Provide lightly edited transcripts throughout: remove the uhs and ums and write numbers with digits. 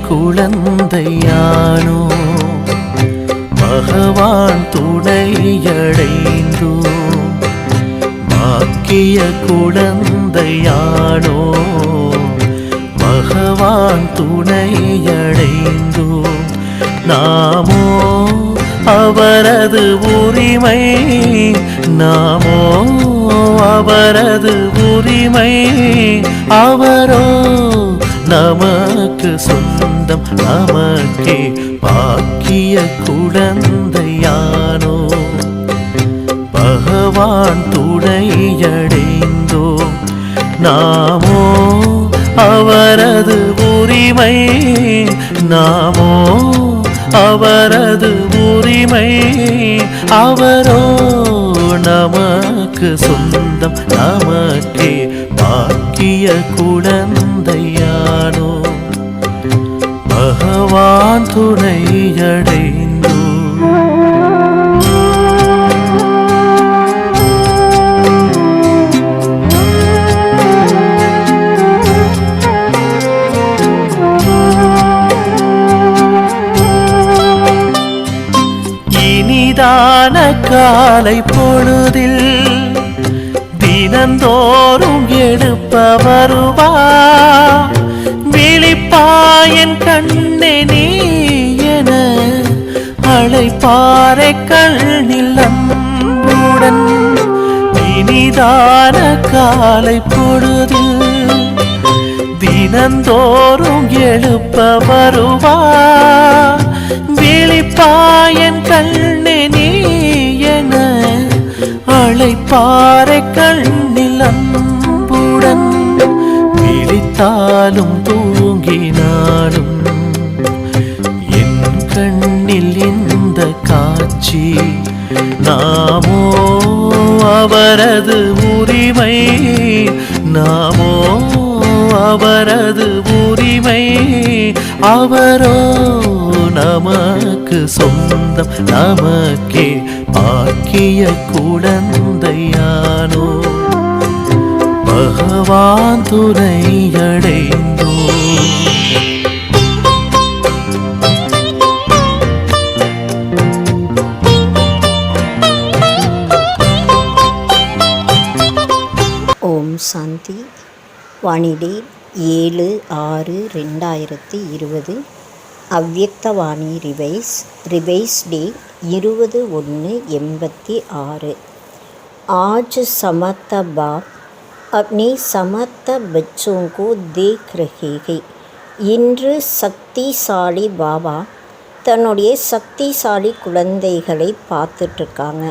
குழந்தையானோ பகவான் துணையடைந்தோ, பாக்கிய குழந்தையானோ பகவான் துணையடைந்தோ, நாமோ அவரது உரிமை, நாமோ அவரது உரிமை, அவரோ நமக்கு சொந்தம், நமக்கே பாக்கிய குழந்தையானோ பகவான் துணையடைந்தோ, நாமோ அவரது உரிமை, நாமோ அவரது உரிமை, அவரோ நமக்கு சொந்தம், நமக்கே பாக்கிய குழந்தையானோ பகவான் துணையடைந்தோ. இனிதான காலை பொழுதில் தினந்தோறும் எழுப்ப வருவா, விழிப்பாயன் கண்ணே நீ என அழைப்பாரை கண்ணில் அன்புடன். இனிதான காலை பொழுதில் தினந்தோறும் எழுப்ப வருவா, விழிப்பாயன் கண்ணே நீ என அழைப்பாரை கண்ணில் அன்புடன். விழித்தாலும் தூங்கினாலும் என் கண்ணில் இந்த காட்சி, நாமோ அவரது உரிமை, நாமோ அவரது உரிமை, அவரோ நமக்கு சொந்தம், நமக்கே பாக்கிய குழந்தையானோ பகவான் துணையடைந்தோ. ஓம் சாந்தி. வானிலை 7/6/2020. அவ்யக்தவாணி ரிவைஸ் டே 20/1/86. आज समर्थ बाप अपने समर्थ बच्चों को देख रहे हैं. இன்று சக்திசாலி பாபா தன்னுடைய சக்திசாலி குழந்தைகளை பார்த்துட்ருக்காங்க.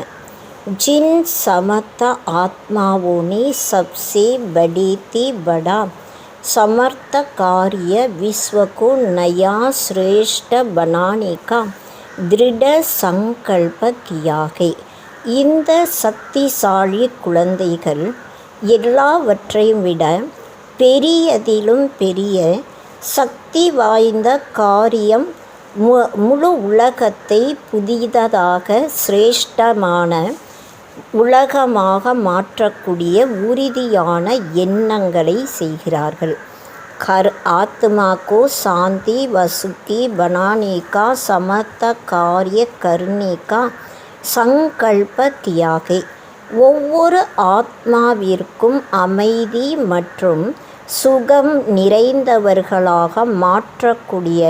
जिन समर्थ आत्माओं ने सबसे बड़े से बड़ा समर्थ कार्य विश्व को नया श्रेष्ठ बनाने का दृढ़ संकल्प किया है. இந்த சக்திசாலி குழந்தைகள் எல்லாவற்றையும் விட பெரியதிலும் பெரிய சக்தி வாய்ந்த காரியம், முழு உலகத்தை புதியதாக சிரேஷ்டமான உலகமாக மாற்றக்கூடிய உறுதியான எண்ணங்களை செய்கிறார்கள். हर आत्मा को शांति व सुखी बनाने का समर्थ कार्य करने का संकल्प किया है. ஒவ்வொரு ஆத்மாவிற்கும் அமைதி மற்றும் சுகம் நிறைந்தவர்களாக மாற்றக்கூடிய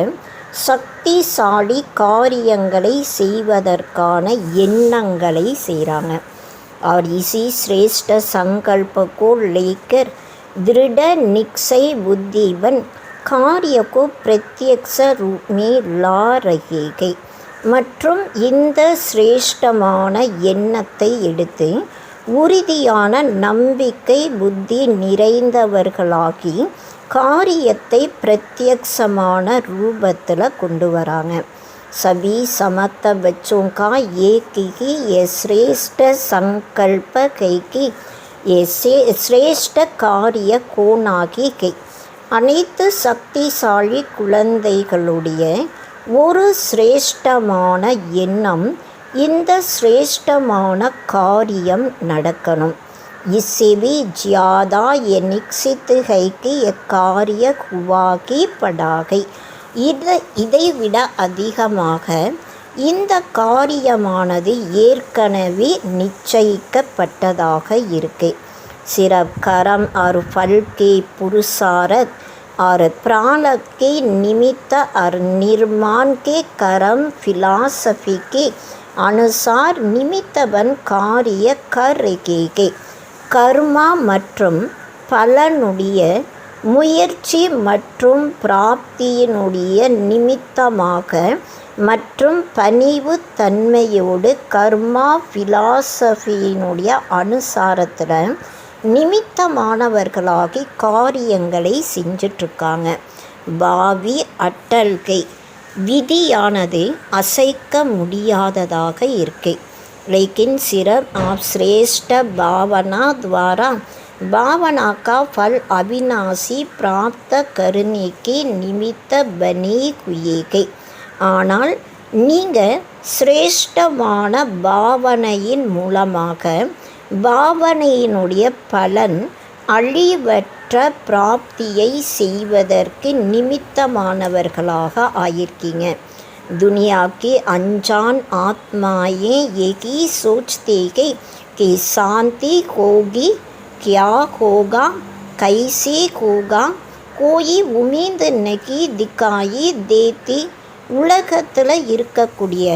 சக்திசாலி காரியங்களை செய்வதற்கான எண்ணங்களை செய்கிறாங்க. और इसी श्रेष्ठ संकल्प को लेकर दृढ़ निश्चय बुद्धि बन कार्य को प्रत्यक्ष रूप में ला रहे हैं. மற்றும் இந்த சிரேஷ்டமான எண்ணத்தை எடுத்து உறுதியான நம்பிக்கை புத்தி நிறைந்தவர்களாகி காரியத்தை பிரத்யக்ஷமான ரூபத்தில் கொண்டு வராங்க. सभी समस्त बच्चों का एक ही ये श्रेष्ठ संकल्प है कि ये श्रेष्ठ कार्य கோணாகி கை. அனைத்து சக்திசாலி குழந்தைகளுடைய ஒரு சிரேஷ்டமான எண்ணம், இந்த சிரேஷ்டமான காரியம் நடக்கணும். इससे भी ज़्यादा ये निश्चित है कि ये कार्य हुआ की पड़ा गई. இதைவிட அதிகமாக இந்த காரியமானது ஏற்கனவே நிச்சயிக்கப்பட்டதாக இருக்கு. सिर्फ कर्म और फल के पुरुषार्थ और प्रारब्ध के निमित्त और निर्माण के कर्म फिलॉसफी के अनुसार निमित्तबन कार्य कर रहे. கர்மா மற்றும் பலனுடைய முயற்சி மற்றும் பிராப்தியினுடைய நிமித்தமாக மற்றும் பணிவு தன்மையோடு கர்மா ஃபிலாசபியினுடைய அனுசாரத்தில் நிமித்தமானவர்களாகி காரியங்களை செஞ்சிட்ருக்காங்க. பாவி அட்டல்கை விதியானது அசைக்க முடியாததாக இருக்கு. लेकिन सिर्फ आप श्रेष्ठ भावना द्वारा भावना का फल अविनाशी प्राप्त करने के निमित्त बने हुए गए. ஆனால் நீங்கள் சிரேஷ்டமான பாவனையின் மூலமாக பாவனையினுடைய பலன் அழிவற்ற பிராப்தியை செய்வதற்கு நிமித்தமானவர்களாக ஆயிருக்கீங்க. दुनिया के अनजान आत्माएं यही सोचते हैं कि शांति होगी, क्या होगा, कैसे होगा, कोई उम्मीद नहीं दिखाई देती. உலகத்தில் இருக்கக்கூடிய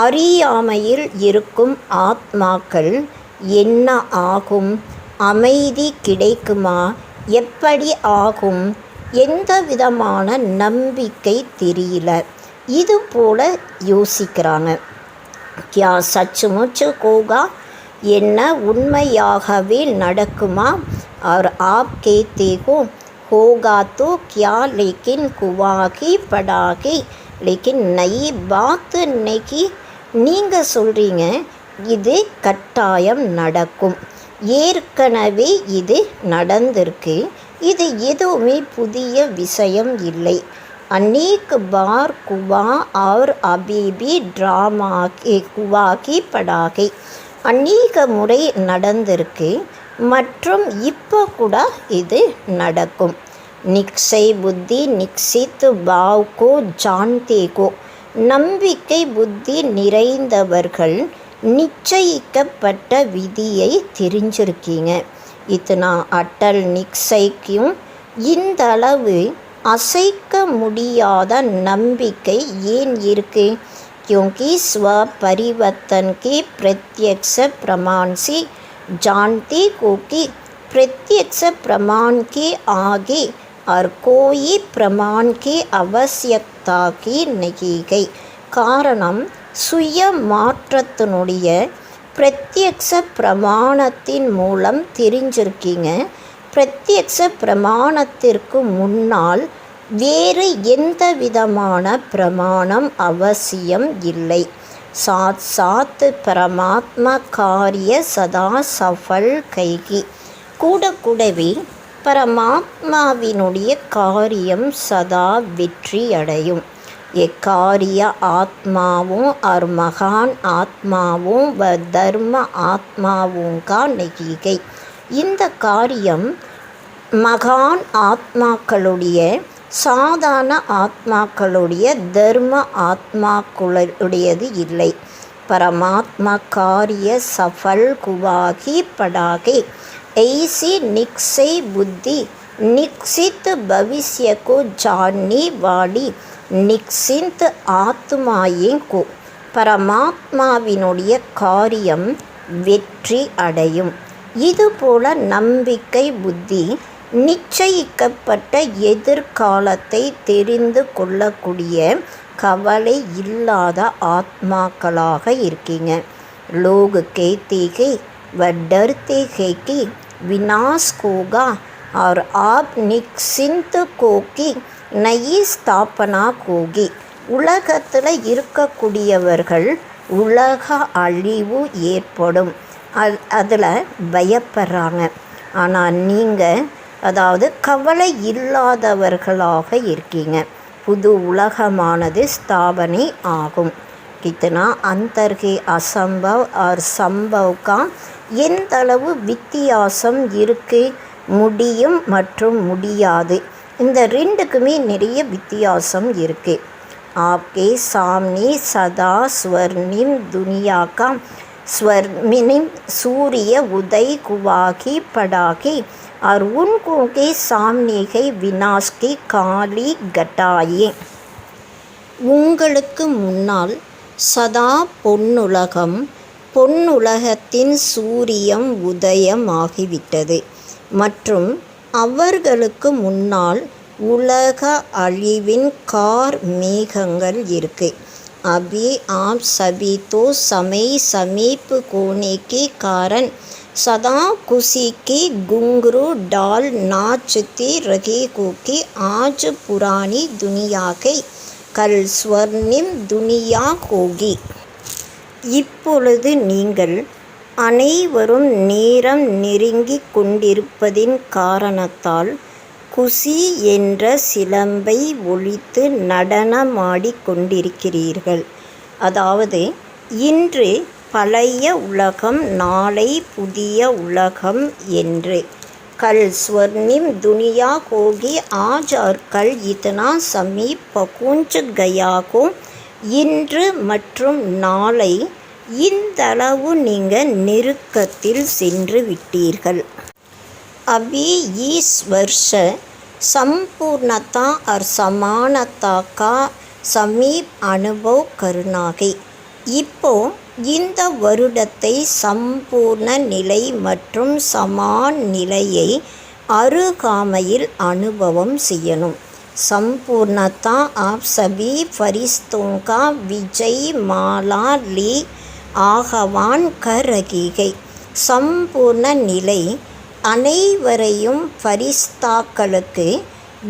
அறியாமையில் இருக்கும் ஆத்மாக்கள் என்ன ஆகும், அமைதி கிடைக்குமா, எப்படி ஆகும், எந்த விதமான நம்பிக்கை தெரியல. இது போல யோசிக்கிறாங்க. கியா சச்சுமுச்சு கோகா, என்ன உண்மையாகவே நடக்குமா? और आप कहते हो होगा तो क्या, लेकिन कुवागी पड़ागी, लेकिन नई बात नहीं. நீங்கள் சொல்கிறீங்க இது கட்டாயம் நடக்கும், ஏற்கனவே இது நடந்திருக்கு, இது எதுவுமே புதிய விஷயம் இல்லை. अनेक बार कुआ और अभी भी ड्रामा के कुआ की पड़ा गई. अनेक முறை நடந்திருக்கு மற்றும் இப்போ கூட இது நடக்கும். நிக்ஷை புத்தி நிக்ஷித் பாவ் கோ ஜான்தே கோ, நம்பிக்கை புத்தி நிறைந்தவர்கள் நிச்சயிக்கப்பட்ட விதியை தெரிஞ்சிருக்கீங்க. இத்தனா அட்டல் நிக்ஷைக்கும் இந்த அளவு அசைக்க முடியாத நம்பிக்கை ஏன் இருக்கு? क्योंकि स्व परिवर्तन के प्रत्यक्ष प्रमाण से जानते हो कि प्रत्यक्ष प्रमाण के आगे और कोई प्रमाण की आवश्यकता की नहीं गई. காரணம் சுய மாற்றத்தினுடைய பிரத்யக்ஷ பிரமாணத்தின் மூலம் தெரிஞ்சிருக்கீங்க. பிரத்யக்ஷ பிரமாணத்திற்கு முன்னால் வேறு எந்த விதமான பிரமாணம் அவசியம் இல்லை. சாத் சாத் பரமாத்மா காரிய சதா சஃபல் கைகி, கூடவே பரமாத்மாவினுடைய காரியம் சதா வெற்றி அடையும். எக்காரிய ஆத்மாவும் और மகான் ஆத்மாவும் வ தர்ம ஆத்மாவும் கா நெகிகை. இந்த காரியம் மகான் ஆத்மாக்களுடைய, சாதாரண ஆத்மாக்களுடைய, தர்ம ஆத்மாக்களுடையது இல்லை. பரமாத்மா காரிய சஃபல் குவாகி படாகே. ऐसी निश्चय बुद्धि निश्चित भविष्य को जानने वाली निश्चित ஆத்மாயே को பரமாத்மாவினுடைய காரியம் வெற்றி அடையும். இதுபோல நம்பிக்கை புத்தி நிச்சயிக்கப்பட்ட எதிர்காலத்தை தெரிந்து கொள்ளக்கூடிய கவலை இல்லாத ஆத்மாக்களாக இருக்கீங்க. லோக் कहते हैं व डरते हैं कि विनाश होगा और आप निश्चिंत को कि नई ஸ்தாபனா होगी. உலகத்தில் இருக்கக்கூடியவர்கள் உலக அழிவு ஏற்படும் அதில் பயப்படுறாங்க. ஆனால் நீங்கள் அதாவது கவலை இல்லாதவர்களாக இருக்கீங்க. புது உலகமானது ஸ்தாபனை ஆகும். कितना अंतर है असंभव और संभव का எந்த அளவு வித்தியாசம் இருக்கு, முடியும் மற்றும் முடியாது, இந்த ரெண்டுக்குமே நிறைய வித்தியாசம் இருக்கு. आपके सामने सदा स्वर्णिम दुनिया का स्वर्णिम सूर्य उदय कुवाकी पड़ाके और उनको के सामने है विनाश की काली घटाए. உங்களுக்கு முன்னால் சதா பொன்னுலகம், பொன்னுலகத்தின் சூரியம் உதயமாகிவிட்டது மற்றும் அவர்களுக்கு முன்னால் உலக அழிவின் கார் மேகங்கள் இருக்கு. अभी आप सभी तो समय समीप होने के कारण सदा खुशी की घुंघरू डाल नाचते रहे हो कि आज पुरानी दुनिया के कल स्वर्णिम दुनिया होगी. இப்பொழுது நீங்கள் அனைவரும் நேரம் நெருங்கிக் கொண்டிருப்பதின் காரணத்தால் குஷி என்ற சிலம்பை ஒலித்து நடனமாடிக் கொண்டிருக்கிறீர்கள். அதாவது இன்று பழைய உலகம், நாளை புதிய உலகம் என்று. கல் ஸ்வர்ணிம் துனியா கோகி ஆஜ் और कल इतना समीप पहुंच गया हो. இன்று மற்றும் நாளை இந்தளவு நீங்கள் நெருக்கத்தில் சென்று விட்டீர்கள். अभी इस वर्ष संपूर्णता और समानता का समीप अनुभव करना है. இப்போ இந்த வருடத்தை சம்பூர்ண நிலை மற்றும் சமான் நிலையை அருகாமையில் அனுபவம் செய்யணும். संपूर्णता आप सभी फरिश्तों का विजय माला ले ஆகவான் कर रही है. சம்பூர்ண நிலை அனைவரையும் ஃபரிஸ்தாக்களுக்கு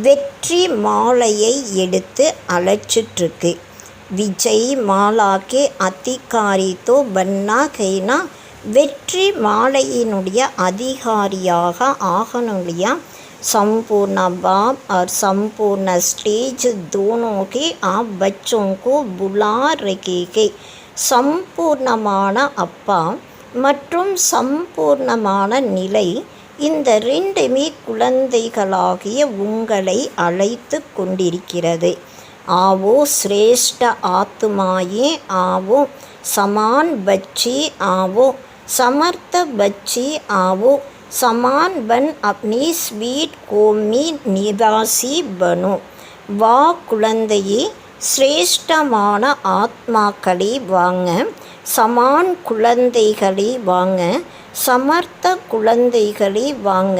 வெற்றி மாலையை எடுத்து அழைச்சிட்ருக்கு. விஜய் மாலாக்கே அதிகாரி தோ பன்னா கைனா, வெற்றி மாலையினுடைய அதிகாரியாக ஆகணும் இல்லையா. संपूर्ण बाप और संपूर्ण स्टेज दोनों के आप बच्चों को बुला रहे हैं. சம்பூர்ணமான அப்பா மற்றும் சம்பூர்ணமான நிலை, இந்த ரெண்டுமே குழந்தைகளாகிய உங்களை அழைத்து கொண்டிருக்கிறது. आवो श्रेष्ठ आत्माएं आवो, समान बच्चे आवो, समर्थ बच्चे आवो, समान बन अपनी स्वीट கோமி நிவாசி பனோ. வா குழந்தையே, சிரேஷ்டமான ஆத்மாக்களே வாங்க, சமான் குழந்தைகளே வாங்க, சமர்த்த குழந்தைகளே வாங்க,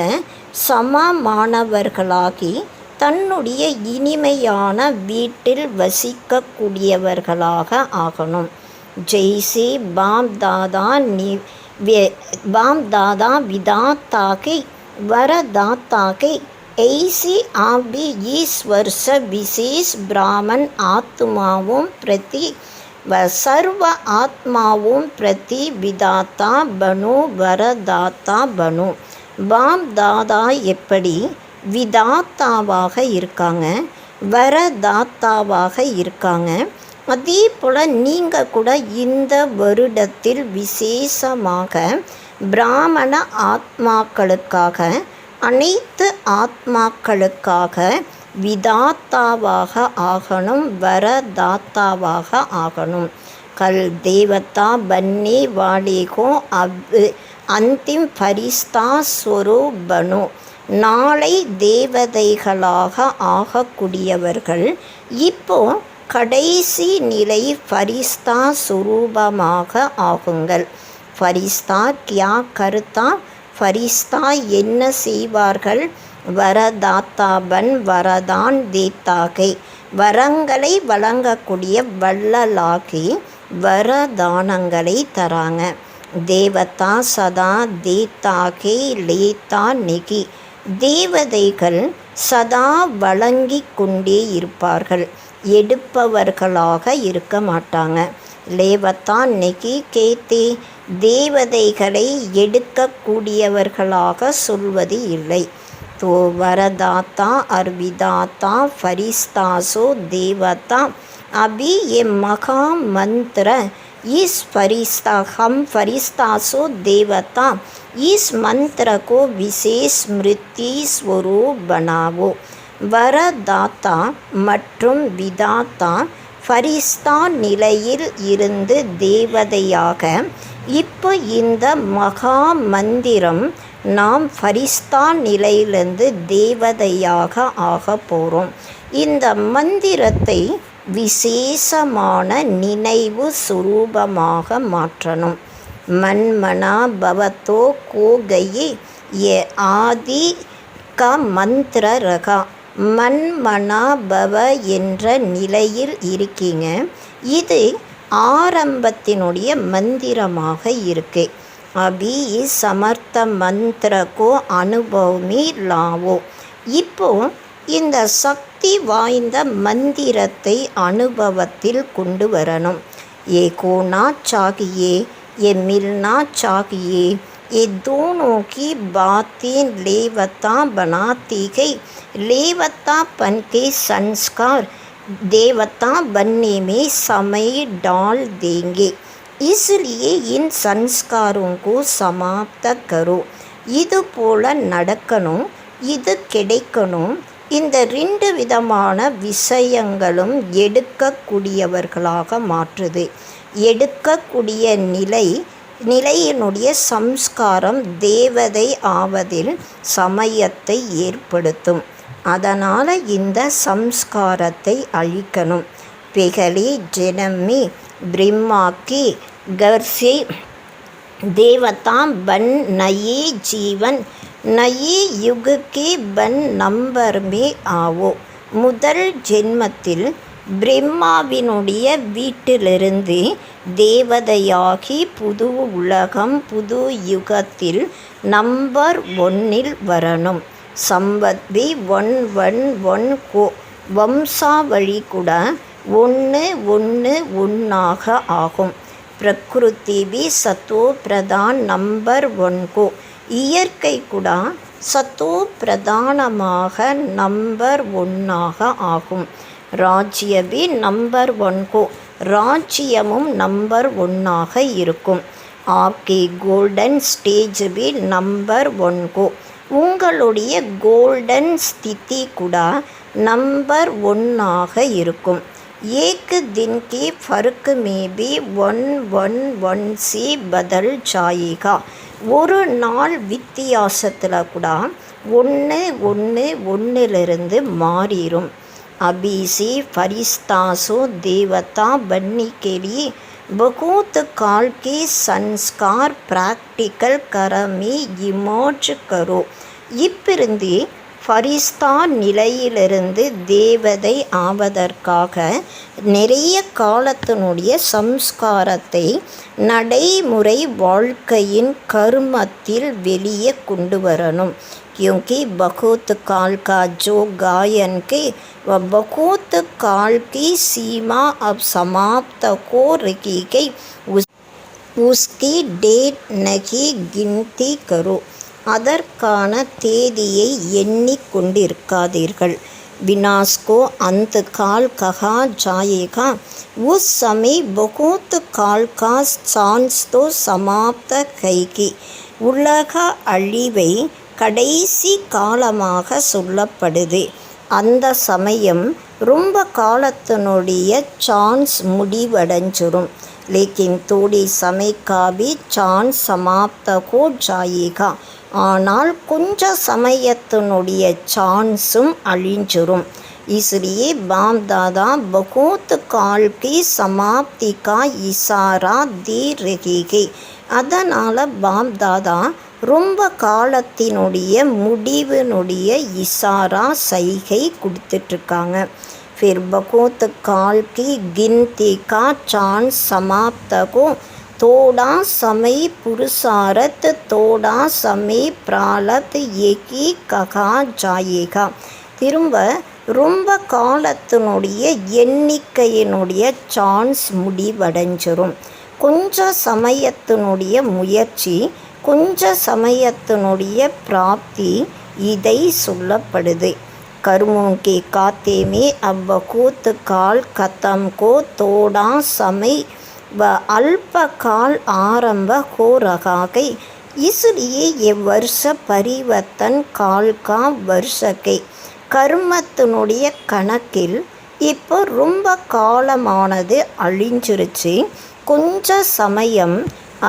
சமமானவர்களாகி தன்னுடைய இனிமையான வீட்டில் வசிக்கக்கூடியவர்களாக ஆகணும். ஜெய்சி பாப் दादा विदाता के वरदाता के ऐसी आप भी इस वर्ष विशेष ब्राह्मण आत्माओं प्रति व सर्व आत्माओं प्रति विदाता बनो, वरदाता बनो. பாப் தாதா எப்படி விதாத்தாவாக இருக்காங்க, வரதாத்தாவாக இருக்காங்க, அதே போல் நீங்கள் கூட இந்த வருடத்தில் விசேஷமாக பிராமண ஆத்மாக்களுக்காக, அனைத்து ஆத்மாக்களுக்காக விதாத்தாவாக ஆகணும், வரதாத்தாவாக ஆகணும். கல் தேவதா பன்னே வாலேகோ அந்திம் ஃபரிஸ்தா ஸ்வரூப் பனோ. நாளை தேவதைகளாக ஆகக்கூடியவர்கள் இப்போ கடைசி நிலை ஃபரிஸ்தா சுரூபமாக ஆகுங்கள். ஃபரிஸ்தா கியா கருத்தா, ஃபரிஸ்தா என்ன செய்வார்கள்? வரதாத்தாபன் வரதான் தேத்தாகை, வரங்களை வழங்கக்கூடிய வள்ளலாகி வரதானங்களை தராங்க. தேவதா சதா தேத்தாகே லேத்தா நெகி. தேவதைகள் சதா வழங்கிக் கொண்டே இருப்பார்கள், எடுப்பவர்களாக இருக்க மாட்டாங்க. லேவத்தா நெகி கேத்தே, தேவதைகளை எடுக்கக்கூடியவர்களாக சொல்வது இல்லை. தோ வரதாத்தா அர்விதாத்தா ஃபரிஸ்தாசோ தேவதா அபி எ மகா மந்திர इस फरिश्ता हम फरिश्तासो देवता इस मंत्र को विशेष स्मृति स्वरूप बनावो. வரதாத்தா மற்றும் விதாத்தா ஃபரிஸ்தா நிலையில் இருந்து தேவதையாக. இப்போ இந்த மகா மந்திரம் நாம் ஃபரிஸ்தா நிலையிலிருந்து தேவதையாக ஆக போகிறோம். இந்த மந்திரத்தை விசேஷமான நினைவு சுரூபமாக மாற்றணும். மன்மனா பவத்தோ கோகையே ஏ ஆதி க மந்திர ரகா. மன்மனா பவ என்ற நிலையில் இருக்கீங்க. இது ஆரம்பத்தினுடைய மந்திரமாக இருக்கு. அபி சமர்த்த மந்திரக்கோ அனுபவமி லாவோ. இப்போ இந்த சக்தி வாய்ந்த மந்திரத்தை அனுபவத்தில் கொண்டு வரணும். ஏ கோனா சாகியே ये मिलना चाहिए. ये दोनों की बातें लेवता बनाती गई. लेवतापन के संस्कार देवता बनने में समय डाल देंगे. इसलिए इन संस्कारों को समाप्त करो. இது போல நடக்கணும், இது கிடைக்கணும். இந்த 2 விதமான விஷயங்களும் எடுக்கக்கூடியவர்களாக மாற்றுது. எடுக்கக்கூடிய நிலையினுடைய சம்ஸ்காரம் தேவதை ஆவதில் சமயத்தை ஏற்படுத்தும். அதனால் இந்த சம்ஸ்காரத்தை அழிக்கணும். பிகலி ஜெனமி பிரம்மாக்கி கர்ஸே देवता बन नए जीवन नए युग के बन नंबर में आओ. முதல் ஜென்மத்தில் பிரம்மாவினுடைய வீட்டிலிருந்து தேவதையாகி புது உலகம் புது யுகத்தில் நம்பர் 1 வரணும். சம்பத்வி 111 கோ வம்சாவளி கூட 111 ஆகும். பிரகிருதி भी சத்தோ பிரதான் நம்பர் 1 கோ. இயற்கை கூட சத்தோ பிரதானமாக நம்பர் 1 ஆகும். ராஜ்ய भी நம்பர் 1 கோ. ராஜ்யமும் நம்பர் 1 இருக்கும். ஆப்கே கோல்டன் ஸ்டேஜ் भी நம்பர் 1 கோ. உங்களுடைய கோல்டன் ஸ்திதி கூட நம்பர் 1 இருக்கும். एक दिन के फ़र्क में भी 111 से बदल जाएगा. ஒரு நாள் வித்தியாசத்தில் கூட 111 மாறிடும். अभी से फरिश्तासो देवता बनने के लिए बहुत काल के संस्कार प्रैक्टिकल कर में इमर्ज करो. இப்பிருந்து ஃபரிஸ்தா நிலையிலிருந்து தேவதை ஆவதற்காக நிறைய காலத்தினுடைய சம்ஸ்காரத்தை நடைமுறை வாழ்க்கையின் கர்மத்தில் வெளியே கொண்டு வரணும். क्योंकि बहुत काल का जो गायन के व बहुत काल की सीमा अब समाप्त हो रही गई उसकी डेट नहीं गिनती करो. அதற்கான தேதியை எண்ணிக்கொண்டிருக்காதீர்கள். विनाश को अंत काल कहा जाएगा. उस समय बहुत काल का चांस तो समाप्त கைகி. உலக அழிவை கடைசி காலமாக சொல்லப்படுது. அந்த சமயம் ரொம்ப காலத்தினுடைய சான்ஸ் முடிவடைஞ்சிரும். लेकिन थोड़ी समय का भी चांस समाप्त हो जाएगा. ஆனால் கொஞ்ச சமயத்தினுடைய சான்ஸும் அழிஞ்சிரும். इसलिए बाप दादा बहुत काल की समाप्ति का इशारा दे रहे हैं. அதனால் பாப் தாதா ரொம்ப காலத்தினுடைய முடிவினுடைய இசாரா சைகை கொடுத்துட்ருக்காங்க. फिर बहुत काल की गिनती का चांस समाप्त हो தோடா சமை புருஷாரத் தோடா சமை பிராலத் ஏகி ககா ஜாயேகா. திரும்ப ரொம்ப காலத்தினுடைய எண்ணிக்கையினுடைய சான்ஸ் முடிவடைஞ்சிரும். கொஞ்ச சமயத்தினுடைய முயற்சி, கொஞ்ச சமயத்தினுடைய பிராப்தி, இதை சொல்லப்படுது. कर्मों के खाते में अब बहुत काल खत्म को थोड़ा समय व अल्प काल आरंभ हो रहा है, इसलिए ये वर्ष परिवर्तन काल का वर्ष के. கர்மத்தினுடைய கணக்கில் இப்போ ரொம்ப காலமானது அழிஞ்சிருச்சு, கொஞ்ச சமயம்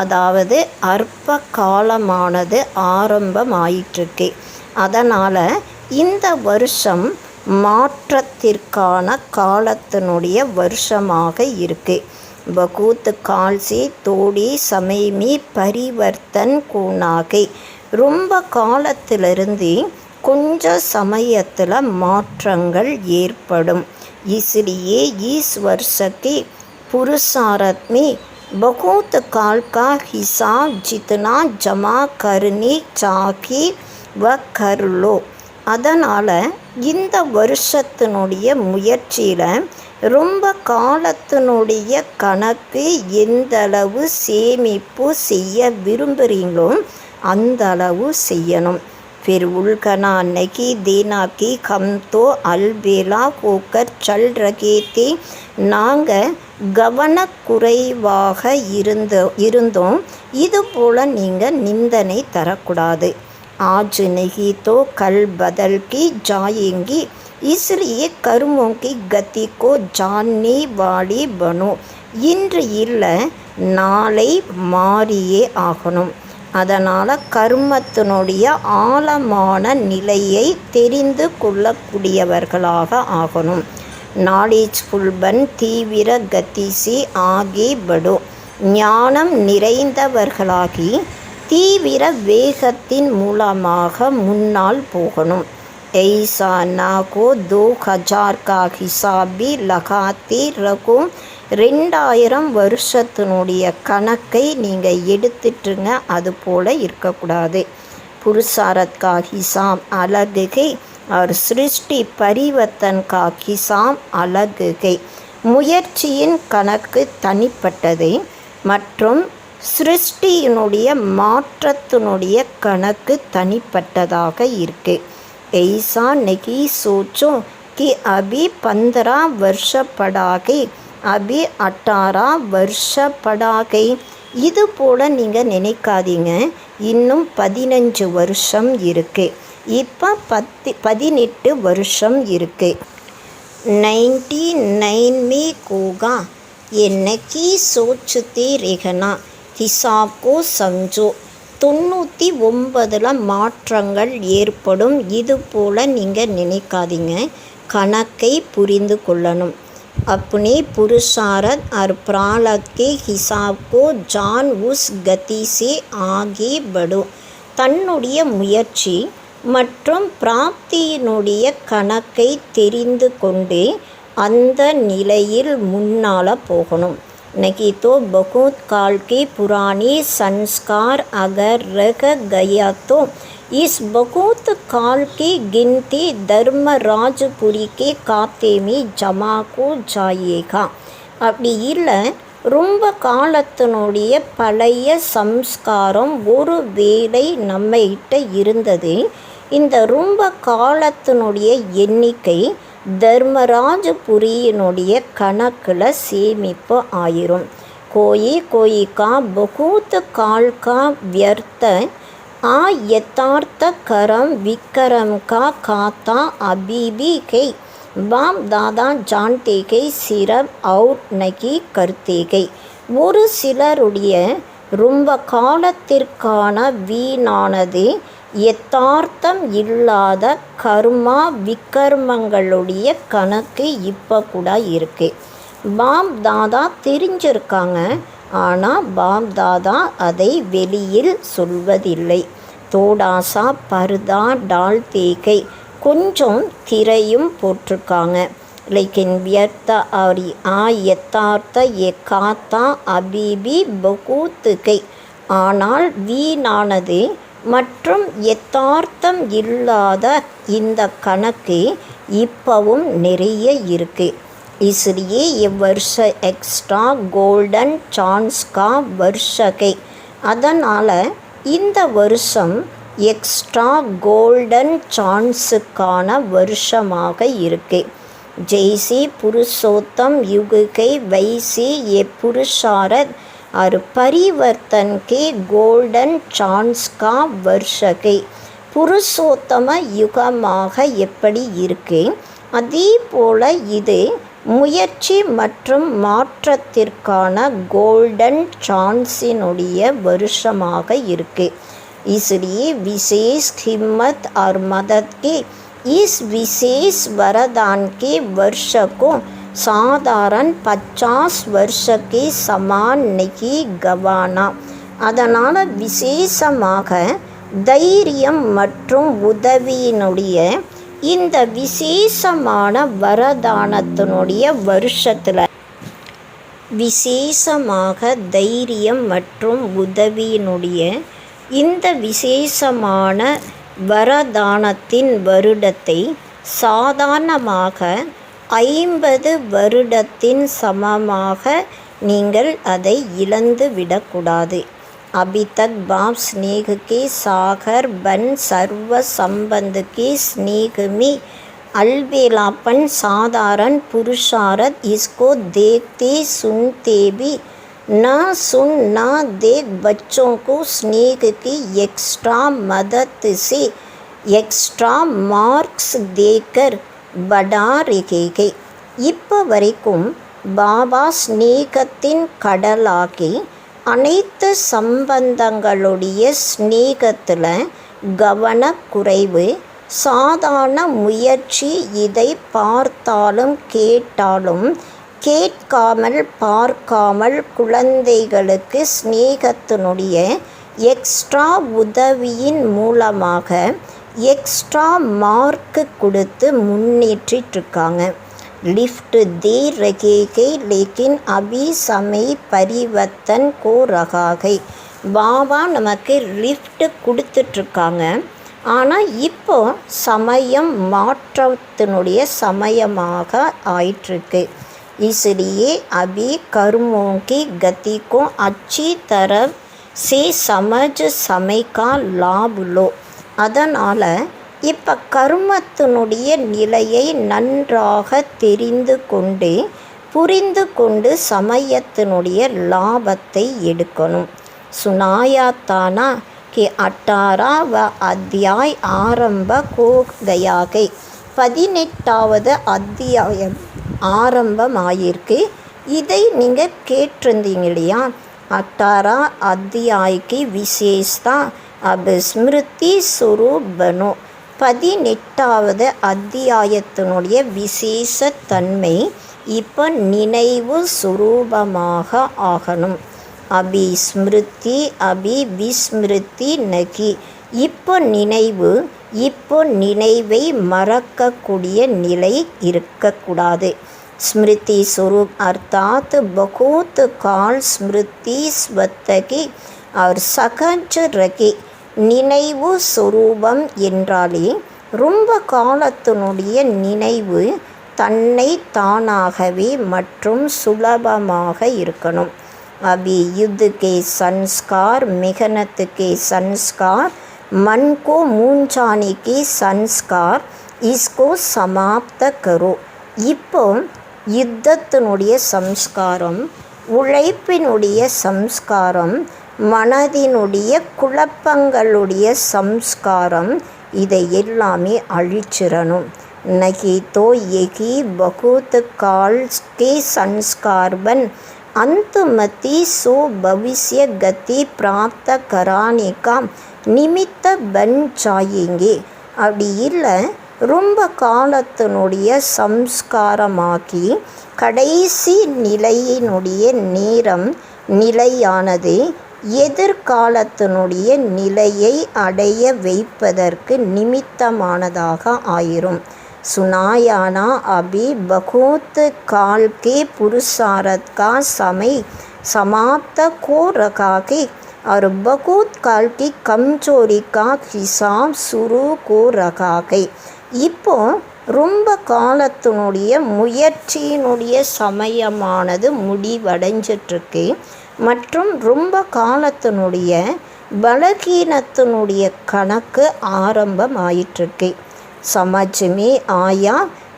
அதாவது அற்ப காலமானது ஆரம்பமாயிட்டிருக்கு. அதனால் இந்த வருஷம் மாற்றத்திற்கான காலத்தினுடைய வருஷமாக இருக்கு. பகூத் கால்சி தோடி சமயமி பரிவர்த்தன் கூனாகை. ரொம்ப காலத்திலிருந்து கொஞ்ச சமயத்தில் மாற்றங்கள் ஏற்படும். इसलिए इस वर्ष के पुरुषार्थ में बहुत काल का हिसाब जितना जमा करने चाहिए वह कर लो. அதனால் இந்த வருஷத்தினுடைய முயற்சியில் ரொம்ப காலத்தினுடைய கணக்கு எந்தளவு சேமிப்பு செய்ய விரும்புகிறீங்களோ அந்தளவு செய்யணும். फिर उल्कना नहीं देना कि हम तो अलबेला होकर चल रहे थे. நாங்கள் கவனக்குறைவாக இருந்தோம். இதுபோல் நீங்கள் நிந்தனை தரக்கூடாது. आज नहीं तो कल बदल की जाएंगी, इसलिए कर्मों की गति को जानने वाली बनो. இன்று இல்லை நாளை மாறியே ஆகணும். அதனால் கர்மத்தினுடைய ஆழமான நிலையை தெரிந்து கொள்ளக்கூடியவர்களாக ஆகணும். நாலேஜ்ஃபுல்பன் தீவிர கதிசி ஆகே படோ. ஞானம் நிறைந்தவர்களாகி தீவிர வேகத்தின் மூலமாக முன்னால் போகணும். ऐसा ना को 2000 का हिसाब भी लगाते रहो. 2000 வருஷத்தினுடைய கணக்கை நீங்கள் எடுத்துட்டுங்க, அது போல் இருக்கக்கூடாது. पुरुषार्थ का हिसाब अलग है और सृष्टि परिवर्तन का हिसाब अलग है. முயற்சியின் கணக்கு தனிப்பட்டது மற்றும் சிருஷ்டியினுடைய மாற்றத்தினுடைய கணக்கு தனிப்பட்டதாக இருக்கு. ऐसा नहीं सोचो कि अभी 15 वर्ष पड़ा गई, अभी 18 वर्ष पड़ा गई. இது போல் நீங்கள் நினைக்காதீங்க, இன்னும் 15 வருஷம் இருக்கு, இப்போ 18 வருஷம் இருக்கு. 99 में होगा ये नहीं सोचते रहना, हिसाब को समझो. 99 மாற்றங்கள் ஏற்படும். இது போல் நீங்கள் நினைக்காதீங்க, கணக்கை புரிந்து கொள்ளணும். अपने पुरुषार्थ और प्रारब्ध के हिसाब को जान उस गति से आगे बढ़ो. தன்னுடைய முயற்சி மற்றும் பிராப்தியினுடைய கணக்கை தெரிந்து கொண்டு அந்த நிலையில் முன்னால் போகணும். नहीं तो बहुत काल के पुराने संस्कार अगर रह गया तो इस बहुत काल की गिनती धर्मराजपुरी के खाते में जमा को जाएगा. அப்படி இல்லை, ரொம்ப காலத்தினுடைய பழைய சம்ஸ்காரம் ஒரு வேளை நம்மகிட்ட இருந்தது. இந்த ரொம்ப காலத்தினுடைய எண்ணிக்கை தர்மராஜபுரியினுடைய கணக்கில் சேமிப்பு ஆயிரும். கோயி கோயி கா பகூத் கால் கா வியர்த்த आ यथार्थ करम विक्रम का खाता अभी भी है. बाप दादा जानते गई सिर्फ और नहीं करते गई. ஒரு சிலருடைய ரொம்ப காலத்திற்கான வீணானது யதார்த்தம் இல்லாத கர்மா விக்கர்மங்களுடைய கணக்கு இப்போ கூட இருக்கு. பாப் தாதா தெரிஞ்சிருக்காங்க, ஆனால் பாப் தாதா அதை வெளியில் சொல்வதில்லை. தோடாசா பர்தா டால் தேகை, கொஞ்சம் திரையும் போட்டிருக்காங்க. लेकिन व्यर्थ और यथार्थ एकाता अभी बहुत கை. ஆனால் வீணானது மற்றும் யதார்த்தம் இல்லாத இந்த கணக்கு இப்பவும் நிறைய இருக்கு. इसलिए ये वर्ष एक्स्ट्रा கோல்டன் சான்ஸ் கா வருஷகை. அதனால் இந்த வருஷம் எக்ஸ்ட்ரா கோல்டன் சான்ஸுக்கான வருஷமாக இருக்கு. जैसे पुरुषोत्तम युग के वैसे ये पुरुषार्थ और परिवर्तन के गोल्डन चांस का वर्ष के. புருஷோத்தம யுகமாக எப்படி இருக்கு, அதே போல இது முயற்சி மற்றும் மாற்றத்திற்கான கோல்டன் சான்ஸினுடைய வருஷமாக இருக்கு. इसलिए विशेष हिम्मत और मदद के इस विशेष वरदान के वर्ष को साधारण 50 वर्ष के समान नहीं गवाना. அதனால் விசேஷமாக தைரியம் மற்றும் உதவியினுடைய இந்த விசேஷமான வரதானத்தினுடைய வருஷத்தில் விசேஷமாக தைரியம் மற்றும் உதவியினுடைய இந்த விசேஷமான வரதானத்தின் வருடத்தை சாதாரணமாக 50 வருடத்தின் சமமாக நீங்கள் அதை இழந்து விடக்கூடாது. अभी तक बाप स्नेह के सागर बन सर्व संबंध के स्नेह में अलबेलापन साधारण पुरुषार्थ इसको देखते सुनते भी न सुन न देख बच्चों को स्नेह की एक्स्ट्रा मदद से एक्स्ट्रा मार्क्स देकर बढ़ा रखेंगे. இப்போ வரைக்கும் பாபா ஸ்நேகத்தின் கடலாகி அனைத்து சம்பந்தங்களுடைய ஸ்நேகத்தில் கவனக்குறைவு, சாதாரண முயற்சி, இதை பார்த்தாலும் கேட்டாலும் கேட்காமல் பார்க்காமல் குழந்தைகளுக்கு ஸ்நேகத்தினுடைய எக்ஸ்ட்ரா உதவியின் மூலமாக எக்ஸ்ட்ரா மார்க்கு கொடுத்து முன்னேற்றிட்டுருக்காங்க. लिफ्ट दे रहे हैं लेकिन अभी समय परिवर्तन को रहा है. பாபா நமக்கு லிஃப்ட் கொடுத்துட்ருக்காங்க. ஆனால் இப்போ சமயம் மாற்றத்தினுடைய சமயமாக ஆயிட்டிருக்கு. इसलिए अभी कर्मों की गति को अच्छी तरह से समझ समय का लाभ लो. அதனால் இப்போ கர்மத்தினுடைய நிலையை நன்றாக தெரிந்து கொண்டு புரிந்து கொண்டு சமயத்தினுடைய லாபத்தை எடுக்கணும். सुनाया ताना कि 18वां अध्याय आरंभ हो गया है. 18வது அத்தியாயம் ஆரம்பமாயிருக்கு. இதை நீங்கள் கேட்டிருந்தீங்க இல்லையா? 18 अध्याय की विशेषता अब स्मृति स्वरूप बनो. 18வது அத்தியாயத்தினுடைய விசேஷத்தன்மை இப்போ நினைவு சுரூபமாக ஆகணும். அபி ஸ்மிருதி அபி விஸ்மிருதி நகி. இப்போ நினைவை மறக்கக்கூடிய நிலை இருக்கக்கூடாது. ஸ்மிருதி स्वरूप अर्थात बहुत काल स्मृति स्वतகி और सहज रगे. நினைவு சொரூபம் என்றாலே ரொம்ப காலத்தினுடைய நினைவு தன்னை தானாகவே மற்றும் சுலபமாக இருக்கணும். अभी युद्ध के संस्कार, मेहनत के संस्कार, मन को मूंझाने के संस्कार, इसको समाप्त करो. இப்போ யுத்தத்தினுடைய சம்ஸ்காரம், உழைப்பினுடைய சம்ஸ்காரம், மனதினுடைய குழப்பங்களுடைய சம்ஸ்காரம், இதை எல்லாமே அழிச்சிடணும். नहीं तो यही बहुत काल के संस्कार बन अंतमति सो भविष्य गति प्राप्त कराने का निमित्त बन जाएंगे. அப்படி இல்லை, ரொம்ப காலத்தினுடைய சம்ஸ்காரமாக்கி கடைசி நிலையினுடைய நேரம் நிலையானது எதிர்காலத்தினுடைய நிலையை அடைய வைப்பதற்கு நிமித்தமானதாக ஆயிரும். सुनायाना अभी बहुत काल के पुरुषार्थ का समय समाप्त हो रखा के और बहुत काल की कमजोरी का हिसाब शुरू हो रखा के இப்போ ரொம்ப காலத்தினுடைய முயற்சியினுடைய சமயமானது முடிவடைஞ்சிட்ருக்கு மற்றும் ரொம்ப காலத்தினுடைய பலகீனத்தினுடைய கணக்கு ஆரம்பமாயிட்டிருக்கு. சமஜ்மே ஆயா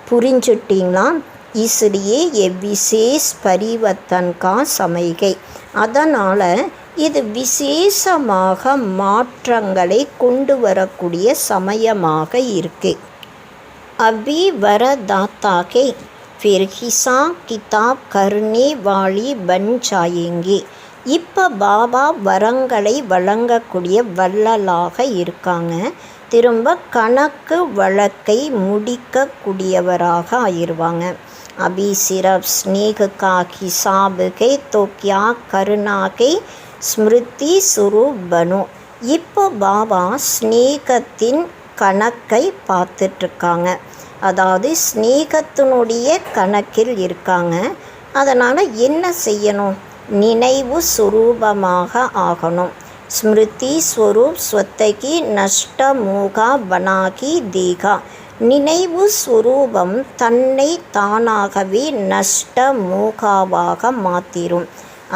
புரிஞ்சுட்டிங்களா? इसलिए ये विशेष परिवर्तन का समय அதனால் இது விசேஷமாக மாற்றங்களை கொண்டு வரக்கூடிய சமயமாக இருக்கு. अभी वरदाता के फिर हिसाब किताब करने वाली बन जाएंगे. இப்போ பாபா வரங்களை வழங்கக்கூடிய வள்ளலாக இருக்காங்க. திரும்ப கணக்கு வழக்கை முடிக்கக்கூடியவராக ஆயிடுவாங்க. अभी सिर्फ स्नेह का हिसाब है तो क्या करना है ஸ்மிருதி स्वरूप बनो. இப்போ பாபா ஸ்நேகத்தின் கணக்கை பார்த்துட்ருக்காங்க. அதாவது ஸ்நேகத்தினுடைய கணக்கில் இருக்காங்க. அதனால் என்ன செய்யணும்? நினைவு சுரூபமாக ஆகணும். ஸ்மிருதி ஸ்வரூப் ஸ்வத்தகி நஷ்ட மூகா பனாகி தேகா. நினைவு ஸ்வரூபம் தன்னை தானாகவே நஷ்ட மூகாவாக மாற்றிடும்.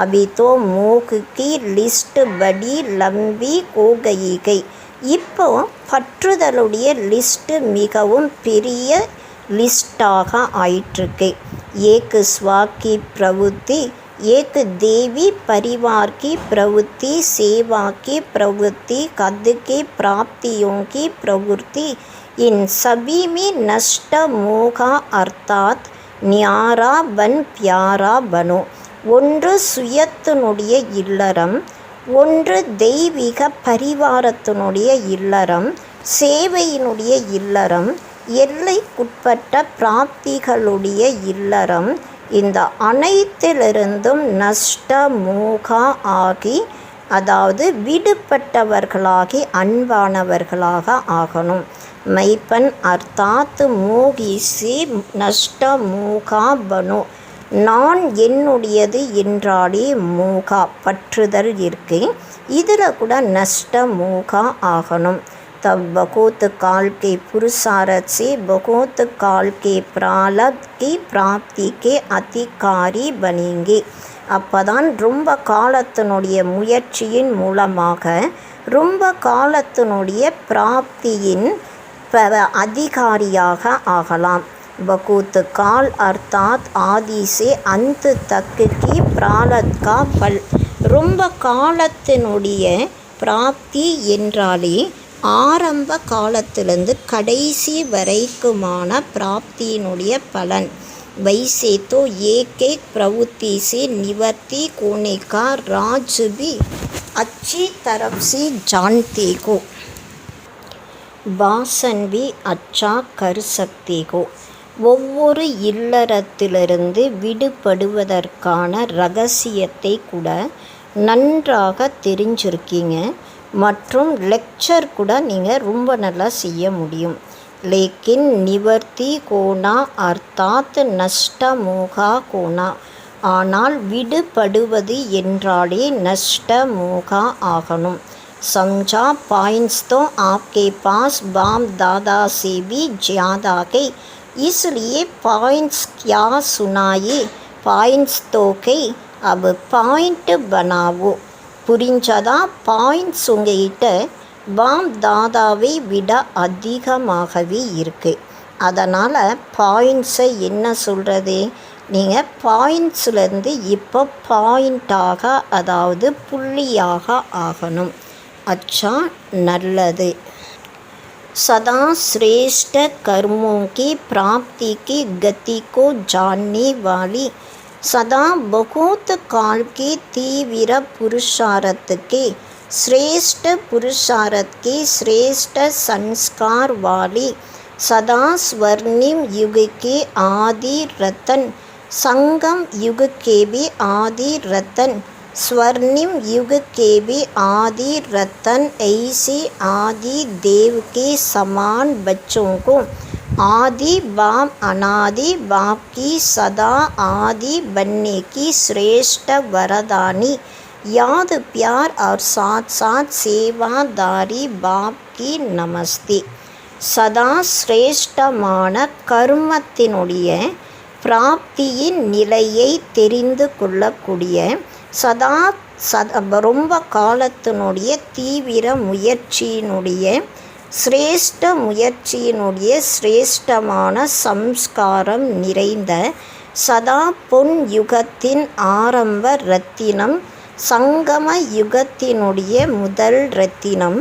अभी तो மூக் की லிஸ்ட் படி லம்பி கோகைகை. இப்போ பற்றுதலுடைய லிஸ்ட்டு மிகவும் பெரிய லிஸ்டாக ஆயிட்டிருக்கு. ஏக் ஸ்வாக்கி பிரவೃತ್ತಿ, एक देवी परिवार की प्रवृत्ति, सेवा की प्रवृत्ति, कद की प्राप्तियों की प्रवृत्ति, इन सभी में नष्ट मोहा अर्थात न्यारा बन प्यारा बनो. ஒன்று சுயத்தினுடைய இல்லறம், ஒன்று தெய்வீக பரிவாரத்தினுடைய இல்லறம், சேவையினுடைய இல்லறம், எல்லைக்குட்பட்ட பிராப்திகளுடைய இல்லறம். இந்த அனைத்திலிருந்தும் நஷ்ட மோகா ஆகி, அதாவது விடுபட்டவர்களாகி அன்பானவர்களாக ஆகணும். மைப்பன் அர்த்தாத் மோகி சே நஷ்ட மோகா பனோ. நான் என்னுடையது என்றாலே மோகா பற்றுதல் இருக்கு. இதில் கூட நஷ்ட மோகா ஆகணும். तब बहुत काल के पुरुषार्थ से बहुत काल के प्रारब्ध की प्राप्ति के अधिकारी बनेंगे. அப்போதான் ரொம்ப காலத்தினுடைய முயற்சியின் மூலமாக ரொம்ப காலத்தினுடைய பிராப்தியின் அதிகாரியாக ஆகலாம். बहुत काल अर्थात आदि से अंत तक की प्रारब्ध का फल. ரொம்ப காலத்தினுடைய பிராப்தி என்றாலே ஆரம்ப காலத்திலிருந்து கடைசி வரைக்குமான பிராப்தியினுடைய பலன். वैसे तो एक एक प्रवृत्ति से निवृत्ति होने का राज भी अच्छी तरफ से जानते हो, भाषण भी अच्छा कर सकते हो. ஒவ்வொரு இல்லறத்திலிருந்து விடுபடுவதற்கான ரகசியத்தை கூட நன்றாக தெரிஞ்சிருக்கீங்க. மற்றும் லெக்சர் கூட நீங்கள் ரொம்ப நல்லா செய்ய முடியும். லேக்கின் நிவர்த்தி கோனா அர்த்தாத் நஷ்ட மோகா கோனா. ஆனால் விடுபடுவது என்றாலே நஷ்ட மோகா ஆகணும். समझा पॉइंट्स तो आपके पास बाप दादा से भी ज़्यादा है, इसलिए पॉइंट्स क्या सुनाए, पॉइंट्स तो है, अब पॉइंट बनाओ. புரிஞ்சதா? பாயிண்ட்ஸ் உங்ககிட்ட பாப் தாதாவை விட அதிகமாகவே இருக்குது. அதனால் பாயிண்ட்ஸை என்ன சொல்கிறது, நீங்கள் பாயிண்ட்ஸ்லேருந்து இப்போ பாயிண்ட்டாக, அதாவது புள்ளியாக ஆகணும். अच्छा நல்லது. सदा श्रेष्ठ कर्मों की प्राप्ति की गति को जानने वाली, सदा बहुत काल के तीव्र पुरुषार्थ के श्रेष्ठ पुरुषार्थ के श्रेष्ठ संस्कार वाली, सदा स्वर्णिम युग के आदि रतन, संगम युग के भी आदि रतन, स्वर्णिम युग के भी आदि रतन, ऐसे आदि देव के समान बच्चों को आदि बाप अनादि बाप की सदा आदि बनने की श्रेष्ठ वरदानी याद प्यार और साथ साथ सेवादारी बाप की नमस्ते. சதா சிரேஷ்டமான கர்மத்தினுடைய பிராப்தியின் நிலையை தெரிந்து கொள்ளக்கூடிய ரொம்ப காலத்தினுடைய தீவிர முயற்சியினுடைய சிரேஷ்டமான சம்ஸ்காரம் நிறைந்த சதா பொன் யுகத்தின் ஆரம்ப ரத்தினம், சங்கம யுகத்தினுடைய முதல் ரத்தினம்,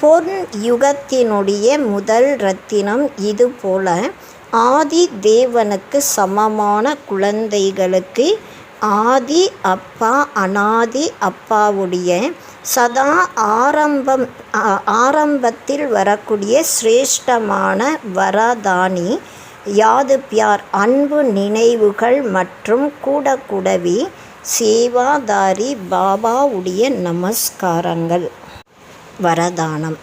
பொன் யுகத்தினுடைய முதல் ரத்தினம். இதுபோல ஆதி தேவனுக்கு சமமான குழந்தைகளுக்கு ஆதி அப்பா அனாதி அப்பாவுடைய சதா ஆரம்பத்தில் வரக்கூடிய சிரேஷ்டமான வரதானி யாது பியார் அன்பு நினைவுகள் மற்றும் கூடவே சேவாதாரி பாபாவுடைய நமஸ்காரங்கள். वरदानम.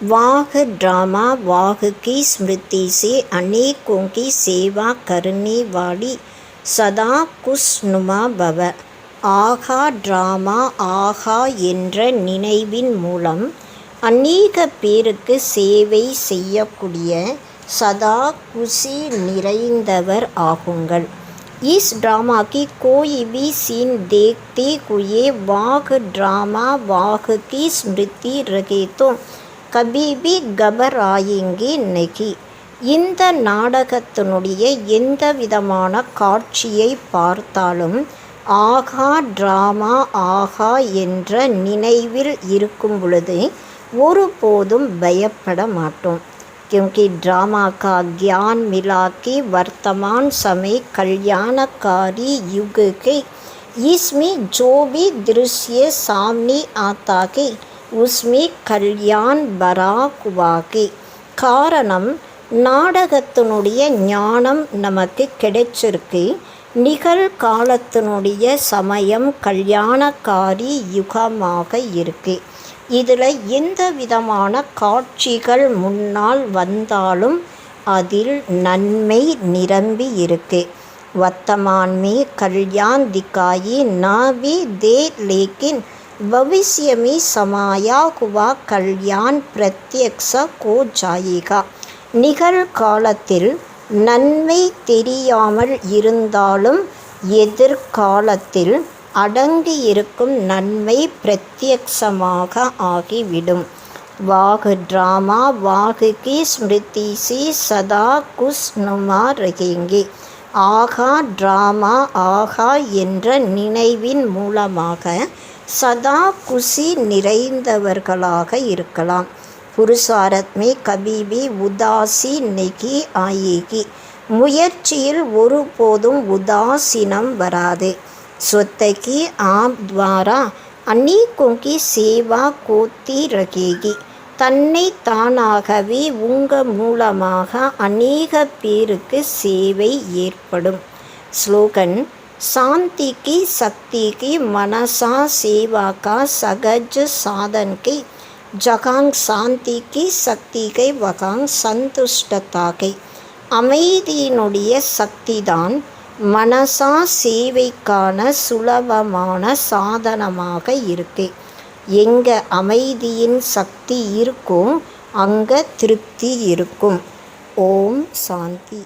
वाह ड्रामा वाह की स्मृति से अनेकों की सेवा करने वाली सदा खुशनुमा भव. ஆகா டிராமா ஆகா என்ற நினைவின் மூலம் அநேக பேருக்கு சேவை செய்யக்கூடிய சதா குஷி நிறைந்தவர் ஆகுங்கள். इस ड्रामा की कोई भी सीन देखते हुए वाह ड्रामा वाह की स्मृति रहे तो कभी भी घबराएंगे नहीं. இந்த நாடகத்தினுடைய எந்த விதமான காட்சியை பார்த்தாலும் ஆகா டிராமா ஆகா என்ற நினைவில் இருக்கும் பொழுது ஒருபோதும் பயப்பட மாட்டோம். क्योंकि ड्रामा का ज्ञान मिला कि वर्तमान समय कल्याणकारी युग के इसमें जो भी दृश्य सामने आता है उसमें कल्याण भरा हुआ है. காரணம் நாடகத்தினுடைய ஞானம் நமக்கு கிடைச்சிருக்கு. நிகழ்காலத்தினுடைய சமயம் கல்யாணக்காரி யுகமாக இருக்கு. இதில் எந்த விதமான காட்சிகள் முன்னால் வந்தாலும் அதில் நன்மை நிரம்பி இருக்கு. வர்த்தமான் में कल्याण दिखाई ना भी दे लेकिन भविष्य में समाया हुआ कल्याण प्रत्यक्ष हो जाएगा. நிகழ்காலத்தில் நன்மை தெரியாமல் இருந்தாலும் எதிர்காலத்தில் அடங்கி இருக்கும் நன்மை பிரத்யக்ஷமாக ஆகிவிடும். வாஹ் டிராமா வாஹ் கி ஸ்மிருதி சி சதா குஷ்னுமா ரகேங்கே. ஆகா டிராமா ஆகா என்ற நினைவின் மூலமாக சதா குஷி நிறைந்தவர்களாக இருக்கலாம். புருஷாரத் में कभी भी उदासी नहीं आएगी. முயற்சியில் ஒருபோதும் உதாசீனம் வராது. स्वत की आप द्वारा अनेकों की सेवा होती रहेगी. தன்னை தானாகவே உங்கள் மூலமாக அநேக பேருக்கு சேவை ஏற்படும். ஸ்லோகன். शांति की शक्ति की मनसा सेवा का सहज साधन की जगांग शांति की शक्ति के वगांग संतुष्टता के. அமைதியினுடைய சக்திதான் மனசா சேவைக்கான சுலபமான சாதனமாக இருக்கு. எங்கே அமைதியின் சக்தி இருக்கும் அங்கே திருப்தி இருக்கும். ஓம் சாந்தி.